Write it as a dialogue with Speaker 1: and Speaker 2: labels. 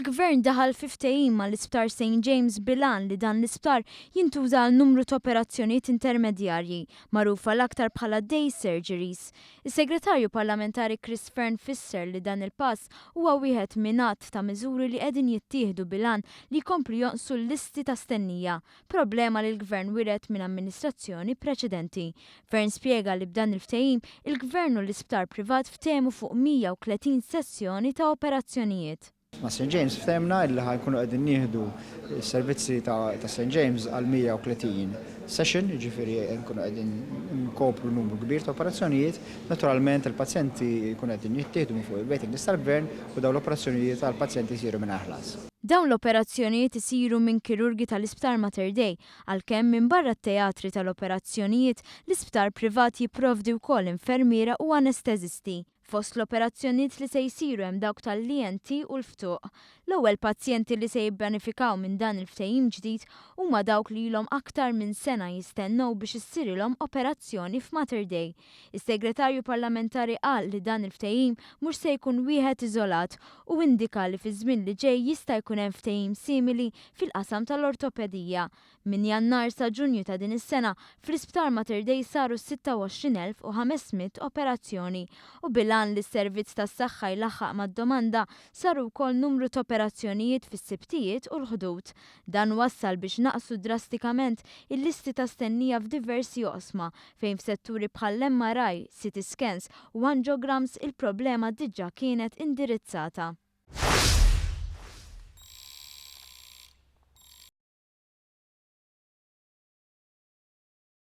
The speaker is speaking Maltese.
Speaker 1: Il-Gvern daħal fi ftehim mal-Isptar St. James bilan li dan l-isptar jintuża għal numru ta' operazzjonijiet intermedjarji magħrufa l-aktar bħala day surgeries. Is-Segretarju Parlamentari Chris Fern fisser li dan il-pass huwa wieħed minn att ta' miżuri li qegħdin jittieħdu bilan li jkomplu jonqsu l-listi ta' stennija, problema li l-Gvern wiret minn amministrazzjoni preċedenti. Fern spjega li b'dan il-ftehim il-Gvern u l-isptar privat ftehmu fuq 130 sessjoni ta' operazzjonijiet.
Speaker 2: Ma' St. James ftemna illi ħajkunu qegħdin nieħdu s-servizzi ta' St. James għal 130 session, ġifieri nkunu qegħdin nkopru numru kbir ta' operazzjonijiet. Naturalment il-pazjenti jkunu qegħdin jittieħdu minn fuq il-waiting list tal-Gvern u dawn l-operazzjonijiet għall-pazjenti jsiru minn ħlas.
Speaker 1: Dawn l-operazzjonijiet isiru minn kirurgi tal-Isptar Mater Dei, għalkemm minn barra t-teatri tal-operazzjonijiet l-isptar privat jipprovdi wkoll infermiera u anesteżisti. Fost l-operazzjonijiet li se jsiru hemm dawk tal-lijenti u l-ftuq. L-ewwel pazjenti li se jibbenefikaw minn dan il-ftehim ġdid huma dawk li ilhom aktar minn sena jistennew biex issirilhom operazzjoni f'Mater Dei. Is-Segretarju Parlamentari qal li dan il-ftehim mhux se jkun wieħed iżolat u indika li fi żmien li ġej jista' jkun hemm ftehim simili fil-qasam tal-ortopedija. Minn Jannar sa Ġunju ta' din is-sena fl-Isptar Mater Dei saru 26,500 operazzjoni u bilan li s-servizz tas-saħħa jlaħħaq mad-domanda saru wkoll numru ta' operazzjonijiet fis-sibtijiet u l-ħdud. Dan wassal biex naqsu drastikament il-listi ta' stennija f'diversi oqsma fejn f'setturi bħall-MRI, CT scans u angiograms il-problema diġà kienet indirizzata.